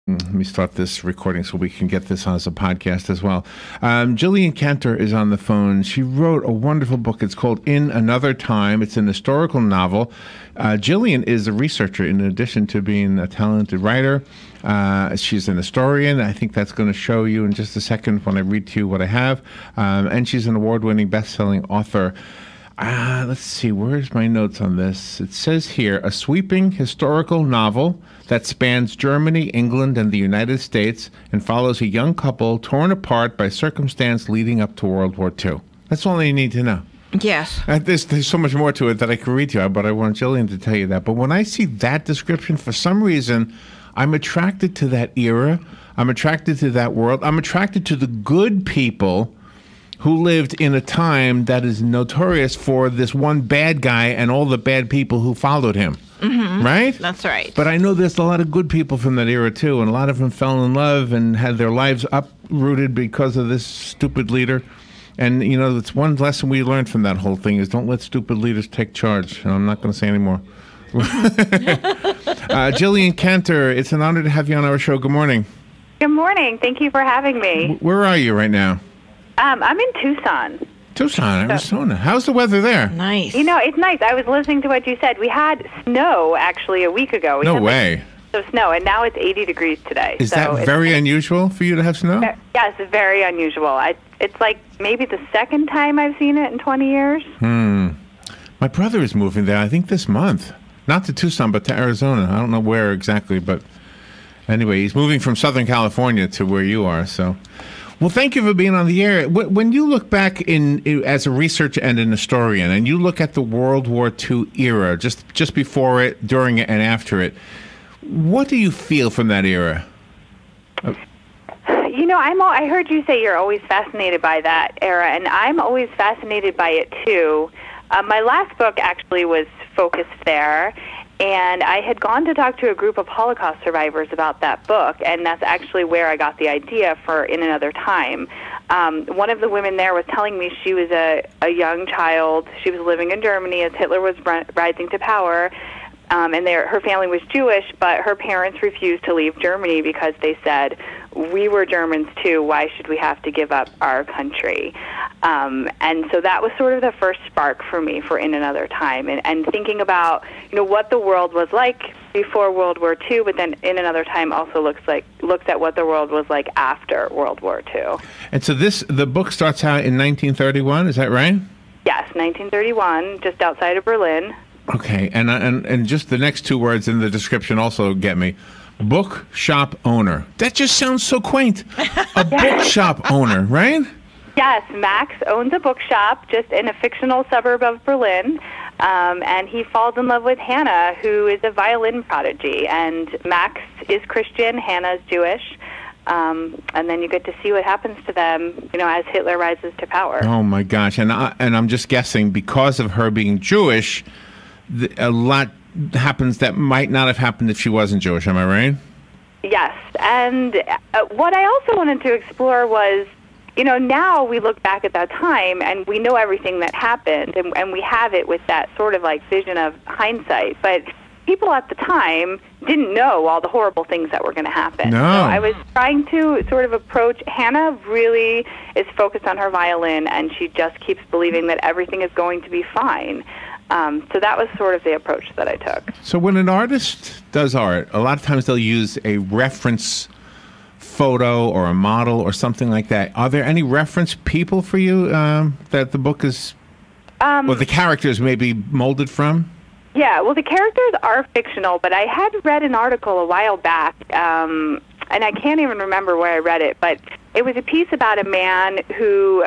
Let me start this recording so we can get this on as a podcast as well. Jillian Cantor is on the phone. She wrote a wonderful book. It's called In Another Time. It's an historical novel. Jillian is a researcher in addition to being a talented writer. She's an historian. I think that's going to show you in just a second when I read to you what I have. And she's an award-winning best-selling author. Let's see, where's my notes on this? It says here, a sweeping historical novel that spans Germany, England, and the United States and follows a young couple torn apart by circumstance leading up to World War II. That's all you need to know. Yes. There's so much more to it that I could read to you, but I want Jillian to tell you that. But when I see that description, for some reason, I'm attracted to that era. I'm attracted to that world. I'm attracted to the good people who lived in a time that is notorious for this one bad guy and all the bad people who followed him. Mm-hmm. Right? That's right. But I know there's a lot of good people from that era, too, and a lot of them fell in love and had their lives uprooted because of this stupid leader. And, you know, it's one lesson we learned from that whole thing is don't let stupid leaders take charge. And I'm not going to say any more. Jillian Cantor, it's an honor to have you on our show. Good morning. Good morning. Thank you for having me. Where are you right now? I'm in Tucson. Tucson, Arizona. How's the weather there? Nice. You know, it's nice. I was listening to what you said. We had snow, actually, a week ago. No way. So snow, and now it's 80 degrees today. Is that very unusual for you to have snow? Yes, very unusual. It's like maybe the second time I've seen it in 20 years. My brother is moving there, I think this month. Not to Tucson, but to Arizona. I don't know where exactly, but anyway, he's moving from Southern California to where you are, so... Well, thank you for being on the air. When you look back as a researcher and an historian, and you look at the World War II era, just before it, during it, and after it, what do you feel from that era? You know, I heard you say you're always fascinated by that era, and I'm always fascinated by it, too. My last book actually was focused there. And I had gone to talk to a group of Holocaust survivors about that book, and that's actually where I got the idea for In Another Time. One of the women there was telling me she was a young child. She was living in Germany as Hitler was rising to power, and her family was Jewish, but her parents refused to leave Germany because they said, we were Germans too, why should we have to give up our country? And so that was sort of the first spark for me for In Another Time, and thinking about, you know, what the world was like before World War II, but then In Another Time also looks at what the world was like after World War II. And so the book starts out in 1931, is that right? Yes, 1931, just outside of Berlin. Okay, and just the next two words in the description also get me. Bookshop owner. That just sounds so quaint. A bookshop owner, right? Yes, Max owns a bookshop just in a fictional suburb of Berlin, and he falls in love with Hanna, who is a violin prodigy. And Max is Christian, Hanna is Jewish, and then you get to see what happens to them, you know, as Hitler rises to power. Oh my gosh! And I'm just guessing because of her being Jewish, a lot happens that might not have happened if she wasn't Jewish. Am I right? Yes, and what I also wanted to explore was, you know, now we look back at that time and we know everything that happened, and we have it with that sort of like vision of hindsight. But people at the time didn't know all the horrible things that were going to happen. No. So I was trying to sort of approach, Hanna really is focused on her violin, and she just keeps believing that everything is going to be fine. So that was sort of the approach that I took. So when an artist does art, a lot of times they'll use a reference photo or a model or something like that. Are there any reference people for you that the book is, or the characters may be molded from? Yeah, well, the characters are fictional, but I had read an article a while back, and I can't even remember where I read it, but it was a piece about a man who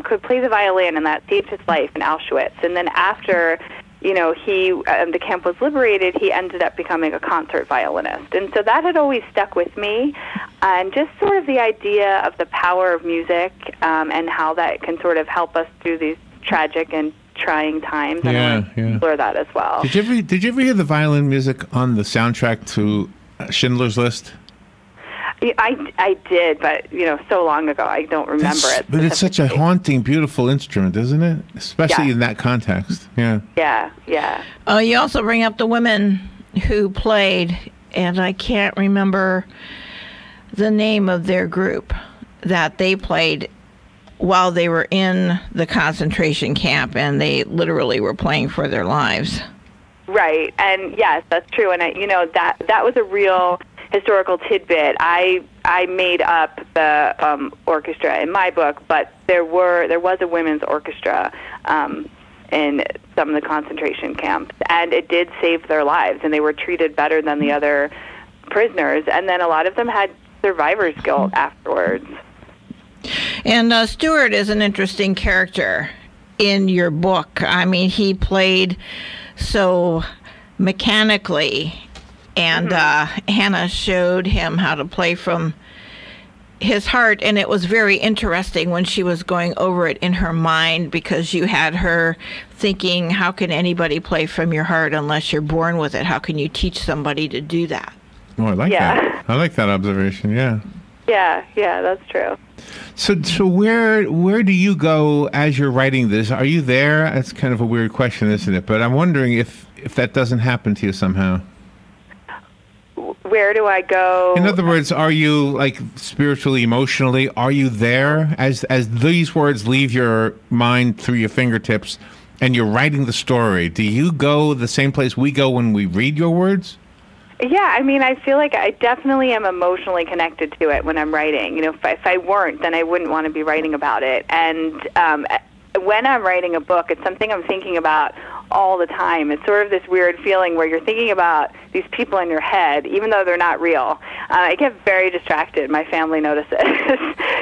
could play the violin, and that saved his life in Auschwitz. And then after, you know, the camp was liberated, he ended up becoming a concert violinist. And so that had always stuck with me, and just sort of the idea of the power of music and how that can sort of help us through these tragic and trying times. And I want to explore that as well. Did you ever hear the violin music on the soundtrack to Schindler's List? I did, but, you know, so long ago, I don't remember it. But it's such a haunting, beautiful instrument, isn't it? Especially in that context. Yeah. Yeah, yeah. You also bring up the women who played and I can't remember the name of their group that they played while they were in the concentration camp, and they literally were playing for their lives. Right, and yes, that's true. And that was a real historical tidbit. I made up the orchestra in my book, but there was a women's orchestra in some of the concentration camps, and it did save their lives, and they were treated better than the other prisoners. And then a lot of them had survivor's guilt afterwards. And Stuart is an interesting character in your book. I mean, he played so mechanically, and Hanna showed him how to play from his heart, and it was very interesting when she was going over it in her mind, because you had her thinking, how can anybody play from your heart unless you're born with it? How can you teach somebody to do that? Oh, I like that. I like that observation, yeah. Yeah, that's true. So where do you go as you're writing this? Are you there? That's kind of a weird question, isn't it? But I'm wondering if that doesn't happen to you somehow. Where do I go? In other words, are you, like, spiritually, emotionally, are you there as these words leave your mind through your fingertips and you're writing the story? Do you go the same place we go when we read your words? Yeah, I mean, I feel like I definitely am emotionally connected to it when I'm writing. If I weren't, then I wouldn't want to be writing about it. And when I'm writing a book, it's something I'm thinking about all the time. It's sort of this weird feeling where you're thinking about these people in your head, even though they're not real. I get very distracted. My family notices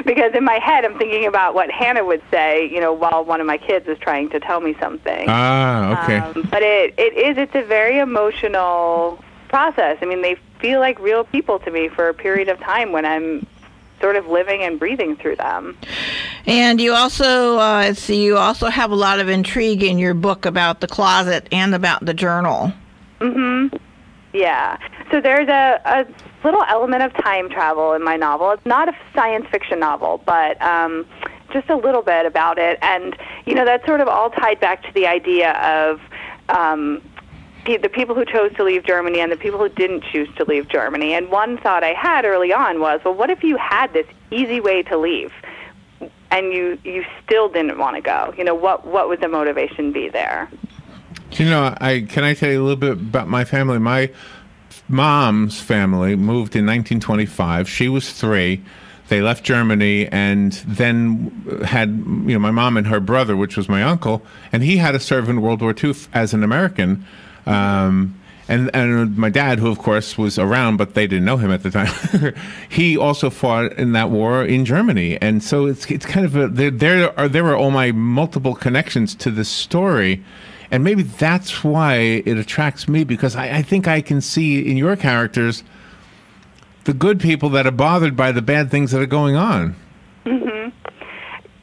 because in my head I'm thinking about what Hanna would say, while one of my kids is trying to tell me something. Ah, okay. But it's a very emotional process. I mean, they feel like real people to me for a period of time when I'm sort of living and breathing through them. And you also have a lot of intrigue in your book about the closet and about the journal. Yeah. So there's a little element of time travel in my novel. It's not a science fiction novel, but just a little bit about it. And, that's sort of all tied back to the idea of the people who chose to leave Germany and the people who didn't choose to leave Germany. And one thought I had early on was, well, what if you had this easy way to leave and you still didn't want to go? What would the motivation be there? Can I tell you a little bit about my family? My mom's family moved in 1925. She was 3. They left Germany and then had, my mom and her brother, which was my uncle, and he had to serve in World War II as an American. And my dad, who of course was around, but they didn't know him at the time, he also fought in that war in Germany. And so it's kind of there are all my multiple connections to this story. And maybe that's why it attracts me, because I think I can see in your characters the good people that are bothered by the bad things that are going on.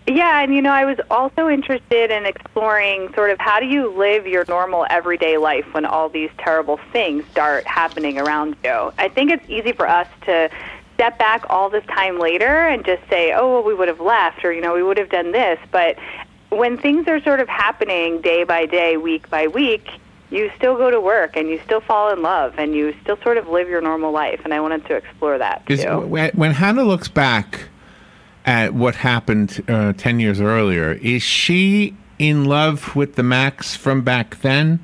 Yeah, and I was also interested in exploring sort of how do you live your normal everyday life when all these terrible things start happening around you. I think it's easy for us to step back all this time later and just say, oh, well, we would have left, or, we would have done this. But when things are sort of happening day by day, week by week, you still go to work and you still fall in love and you still sort of live your normal life. And I wanted to explore that, too. When Hanna looks back at what happened 10 years earlier, is she in love with the Max from back then?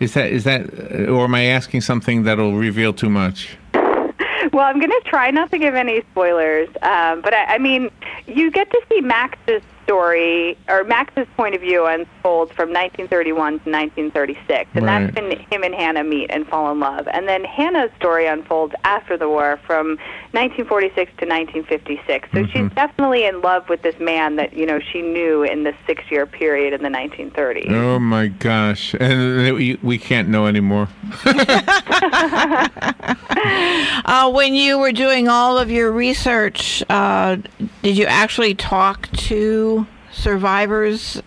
Is that, or am I asking something that'll reveal too much? Well, I'm going to try not to give any spoilers, but I mean, you get to see Max's story, or Max's point of view unfolds from 1931 to 1936, and Right. that's when him and Hanna meet and fall in love. And then Hanna's story unfolds after the war from 1946 to 1956. So she's definitely in love with this man that, she knew in the 6-year period in the 1930s. Oh my gosh. And we can't know anymore. When you were doing all of your research, did you actually talk to survivors,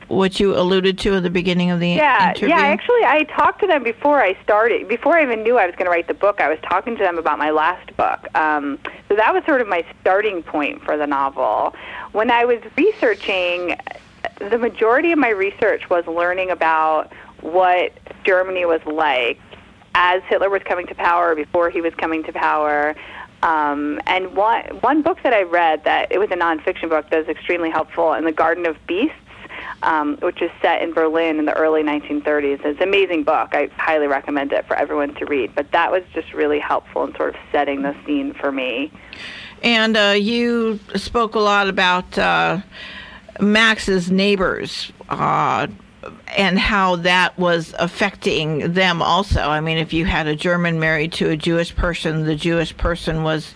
what you alluded to at the beginning of the interview? Yeah, actually, I talked to them before I started. Before I even knew I was going to write the book, I was talking to them about my last book. So that was sort of my starting point for the novel. When I was researching, the majority of my research was learning about what Germany was like as Hitler was coming to power, before he was coming to power. And one book that I read, that it was a nonfiction book that was extremely helpful, in The Garden of Beasts, which is set in Berlin in the early 1930s. It's an amazing book. I highly recommend it for everyone to read. But that was just really helpful in sort of setting the scene for me. And you spoke a lot about Max's neighbors and how that was affecting them also. I mean, if you had a German married to a Jewish person, the Jewish person was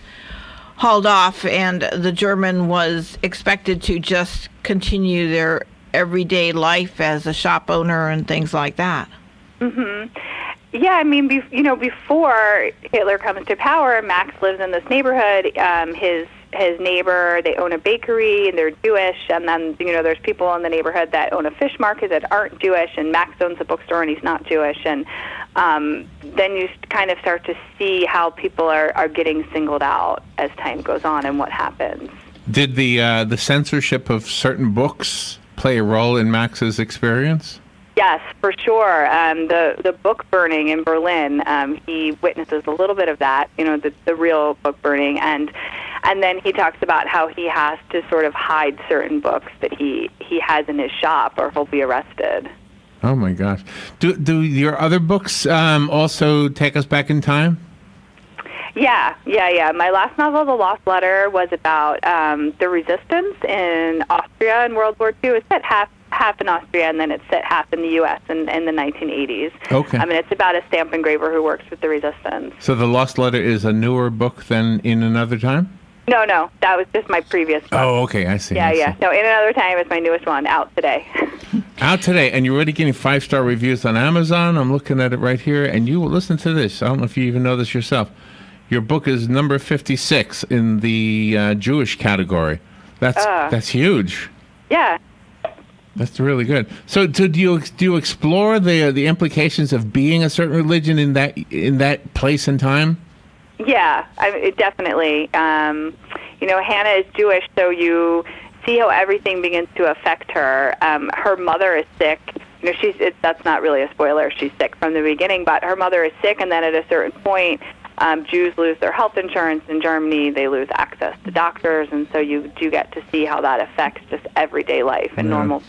hauled off, and the German was expected to just continue their everyday life as a shop owner and things like that. Mm-hmm. Yeah, I mean, before Hitler comes to power, Max lives in this neighborhood. His neighbor, they own a bakery, and they're Jewish. And then, there's people in the neighborhood that own a fish market that aren't Jewish, and Max owns a bookstore, and he's not Jewish. And then you kind of start to see how people are getting singled out as time goes on and what happens. Did the censorship of certain books play a role in Max's experience? Yes, for sure. The book burning in Berlin, he witnesses a little bit of that, the real book burning, and then he talks about how he has to sort of hide certain books that he has in his shop, or he'll be arrested. Oh my gosh! Do your other books also take us back in time? Yeah. My last novel, The Lost Letter, was about the resistance in Austria in World War II. It's set half in Austria, and then it's set half in the U.S. in the 1980s. Okay. I mean, it's about a stamp engraver who works with the resistance. So The Lost Letter is a newer book than In Another Time? No, that was just my previous book. Oh, okay, I see. Yeah. No, In Another Time is my newest one, out today. Out today, and you're already getting 5-star reviews on Amazon. I'm looking at it right here, and you will listen to this. I don't know if you even know this yourself. Your book is number 56 in the Jewish category. That's huge. Yeah. That's really good. So, do you explore the implications of being a certain religion in that place and time? Yeah, definitely. Hanna is Jewish, so you see how everything begins to affect her. Her mother is sick. That's not really a spoiler. She's sick from the beginning, but her mother is sick, and then at a certain point, Jews lose their health insurance in Germany. They lose access to doctors, and so you do get to see how that affects just everyday life and normal.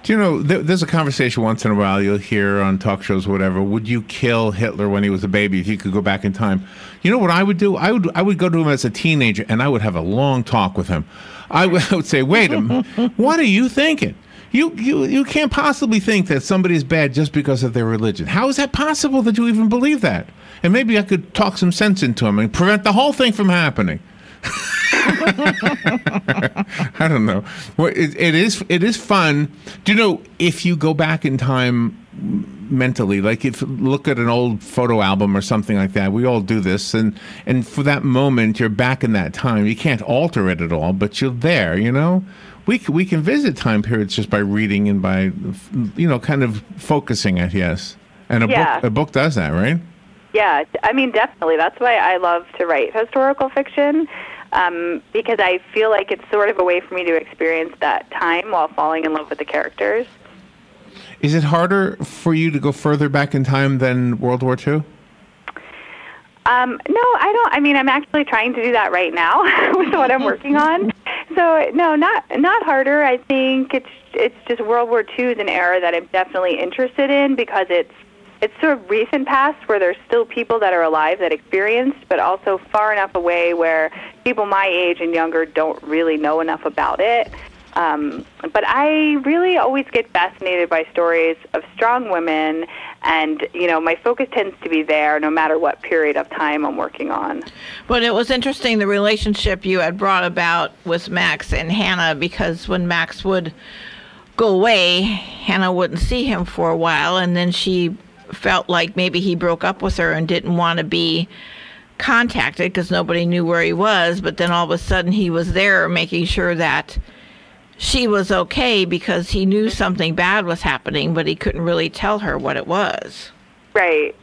Do you know, there's a conversation once in a while you'll hear on talk shows or whatever, would you kill Hitler when he was a baby if you could go back in time? You know what I would do? I would go to him as a teenager, and I would have a long talk with him. I would say, wait a minute, what are you thinking? You can't possibly think that somebody's bad just because of their religion. How is that possible that you even believe that? And maybe I could talk some sense into him and prevent the whole thing from happening. I don't know. Well, it is fun. Do you know, if you go back in time mentally, like if look at an old photo album or something like that, we all do this, and for that moment you're back in that time. You can't alter it at all, but you're there. We can visit time periods just by reading and by kind of focusing it. Yes, and a book does that, right? Yeah, I mean, definitely. That's why I love to write historical fiction, because I feel like it's sort of a way for me to experience that time while falling in love with the characters. Is it harder for you to go further back in time than World War II? No, I don't. I mean, I'm actually trying to do that right now with what I'm working on. So, no, not harder. I think it's just World War II is an era that I'm definitely interested in, because it's sort of recent past where there's still people that are alive that experienced, but also far enough away where people my age and younger don't really know enough about it. But I really always get fascinated by stories of strong women, and, my focus tends to be there no matter what period of time I'm working on. But it was interesting, the relationship you had brought about with Max and Hanna, because when Max would go away, Hanna wouldn't see him for a while, and then she felt like maybe he broke up with her and didn't want to be contacted because nobody knew where he was. But then all of a sudden he was there making sure that she was okay, because he knew something bad was happening, but he couldn't really tell her what it was. Right.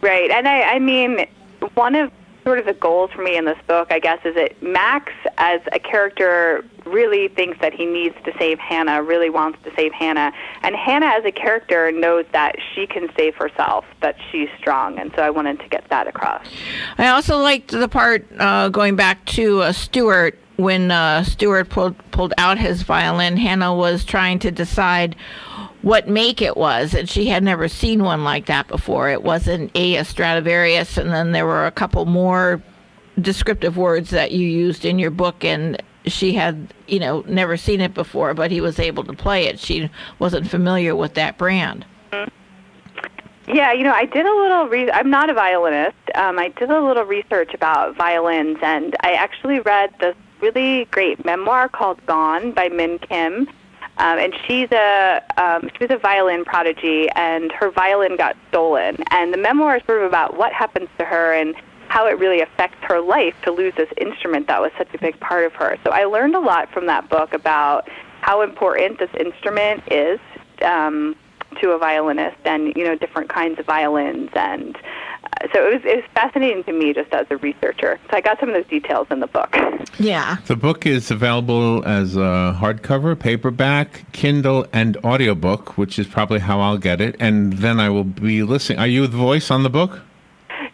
And I mean, one of sort of the goals for me in this book, I guess, is that Max, as a character, really thinks that he needs to save Hanna, really wants to save Hanna. And Hanna, as a character, knows that she can save herself, that she's strong. And so I wanted to get that across. I also liked the part going back to Stuart. When Stuart pulled out his violin, Hanna was trying to decide what make it was, and she had never seen one like that before. It wasn't a Stradivarius, and then there were a couple more descriptive words that you used in your book, and she had, never seen it before, but he was able to play it. She wasn't familiar with that brand. Yeah, I did a little I'm not a violinist. I did a little research about violins, and I actually read this really great memoir called Gone by Min Kim. And she was a violin prodigy, and her violin got stolen. And the memoir is sort of about what happens to her and how it really affects her life to lose this instrument that was such a big part of her. So I learned a lot from that book about how important this instrument is to a violinist, and different kinds of violins. And so it was fascinating to me just as a researcher. So I got some of those details in the book. Yeah. The book is available as a hardcover, paperback, Kindle, and audiobook, which is probably how I'll get it. And then I will be listening. Are you the voice on the book?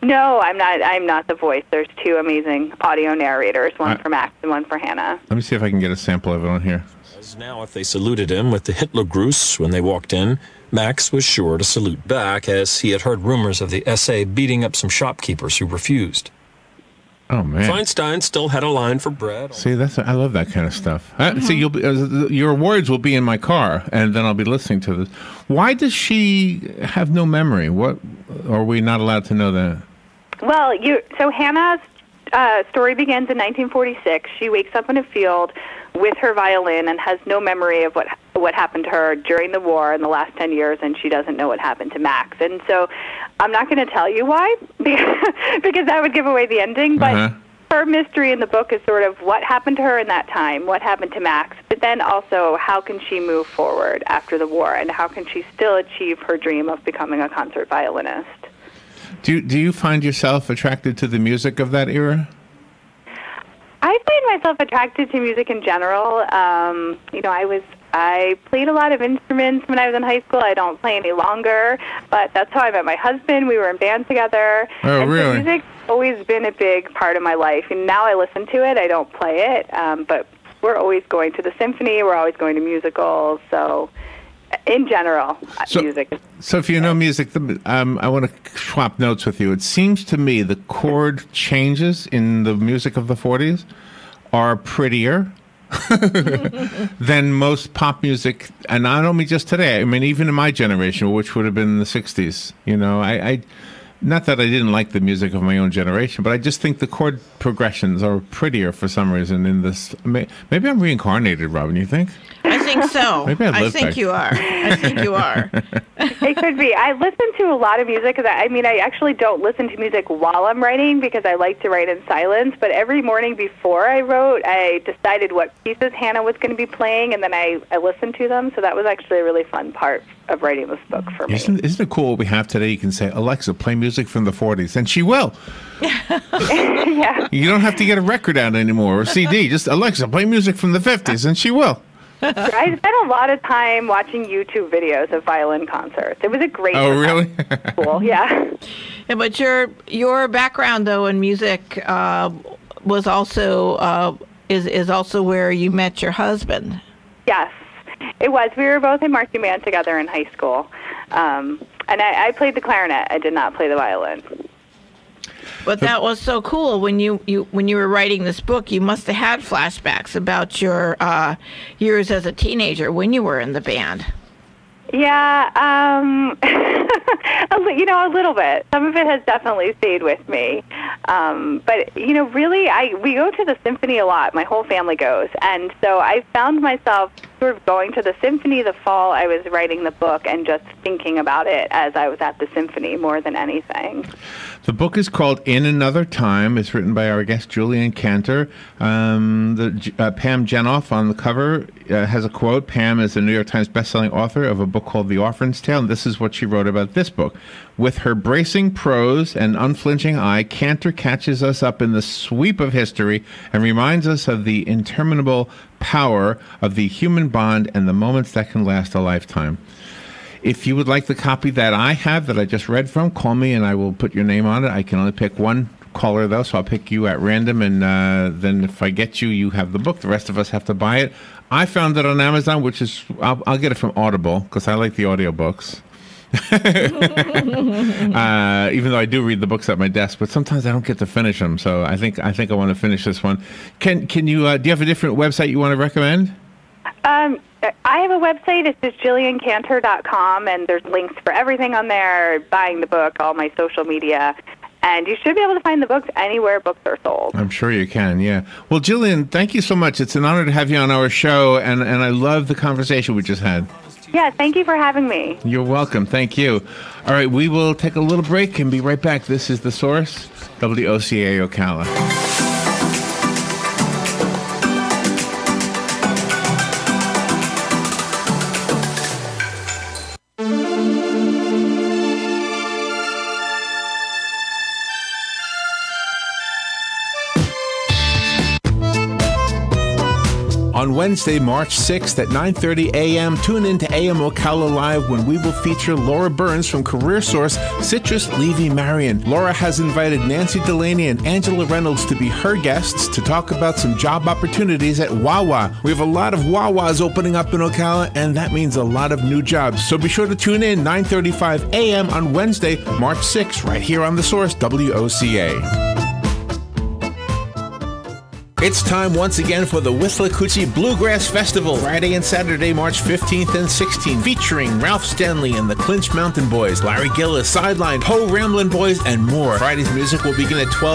No, I'm not. I'm not the voice. There's two amazing audio narrators, one for Max and one for Hanna. Let me see if I can get a sample of it on here. Now, if they saluted him with the Hitlergruß when they walked in, Max was sure to salute back, as he had heard rumors of the SA beating up some shopkeepers who refused. Oh, man. Feinstein still had a line for bread. See, I love that kind of stuff. See, your words will be in my car, and then I'll be listening to this. Why does she have no memory? What are we not allowed to know that? Well, so Hanna's story begins in 1946. She wakes up in a field with her violin and has no memory of what happened to her during the war in the last 10 years, and she doesn't know what happened to Max. And so I'm not going to tell you why, because that would give away the ending, but her mystery in the book is sort of what happened to her in that time, what happened to Max, but then also how can she move forward after the war, and how can she still achieve her dream of becoming a concert violinist. Do you find yourself attracted to the music of that era? I find myself attracted to music in general. I played a lot of instruments when I was in high school. I don't play any longer, but that's how I met my husband. We were in band together. Oh, really? So music's always been a big part of my life, and now I listen to it. I don't play it, but we're always going to the symphony. We're always going to musicals. So, in general, music is... So if you know music, I want to swap notes with you. It seems to me the chord changes in the music of the 40s are prettier than most pop music. And I don't mean just today. I mean, even in my generation, which would have been the 60s. I not that I didn't like the music of my own generation, but I just think the chord progressions are prettier for some reason in this. Maybe I'm reincarnated, Robin, you think? I think so. Maybe I think you are. I think you are. It could be. I listen to a lot of music. I actually don't listen to music while I'm writing because I like to write in silence. But every morning before I wrote, I decided what pieces Hanna was going to be playing, and then I listened to them. So that was actually a really fun part of writing this book for me. Isn't it cool what we have today? You can say, Alexa, play music from the 40s, and she will. Yeah. You don't have to get a record out anymore or CD. Just, Alexa, play music from the 50s, and she will. I spent a lot of time watching YouTube videos of violin concerts. It was a great really? Cool, yeah. But your background though in music was also is also where you met your husband. Yes, it was. We were both in marching band together in high school, and I played the clarinet. I did not play the violin. But that was so cool. When you were writing this book, you must have had flashbacks about your years as a teenager when you were in the band. Yeah, a little bit. Some of it has definitely stayed with me. But, really, we go to the symphony a lot. My whole family goes. And so I found myself sort of going to the symphony the fall I was writing the book and just thinking about it as I was at the symphony more than anything. The book is called In Another Time. It's written by our guest, Jillian Cantor. Pam Jenoff on the cover has a quote. Pam is a New York Times bestselling author of a book called The Orphan's Tale, and this is what she wrote about this book. With her bracing prose and unflinching eye, Cantor catches us up in the sweep of history and reminds us of the interminable power of the human bond and the moments that can last a lifetime. If you would like the copy that I have, that I just read from, call me and I will put your name on it. I can only pick one caller, though, so I'll pick you at random, and then if I get you, you have the book. The rest of us have to buy it. I found it on Amazon, which is, I'll get it from Audible, because I like the audiobooks. Even though I do read the books at my desk, but sometimes I don't get to finish them, so I think I want to finish this one. Can you, do you have a different website you want to recommend? I have a website. It's just jilliancantor.com, and there's links for everything on there, buying the book, all my social media, and you should be able to find the books anywhere books are sold. I'm sure you can, yeah. Well, Jillian, thank you so much. It's an honor to have you on our show, and I love the conversation we just had. Yeah, thank you for having me. You're welcome. Thank you. All right, we will take a little break and be right back. This is The Source, WOCA Ocala. On Wednesday, March 6th at 9:30 a.m., tune in to AM Ocala Live when we will feature Laura Burns from CareerSource, Citrus Levy Marion. Laura has invited Nancy Delaney and Angela Reynolds to be her guests to talk about some job opportunities at Wawa. We have a lot of Wawas opening up in Ocala, and that means a lot of new jobs. So be sure to tune in 9:35 a.m. on Wednesday, March 6th, right here on The Source, WOCA. It's time once again for the Withlacoochee Bluegrass Festival, Friday and Saturday, March 15th and 16th, featuring Ralph Stanley and the Clinch Mountain Boys, Larry Gillis, Sideline, Poe Ramblin' Boys, and more. Friday's music will begin at 12.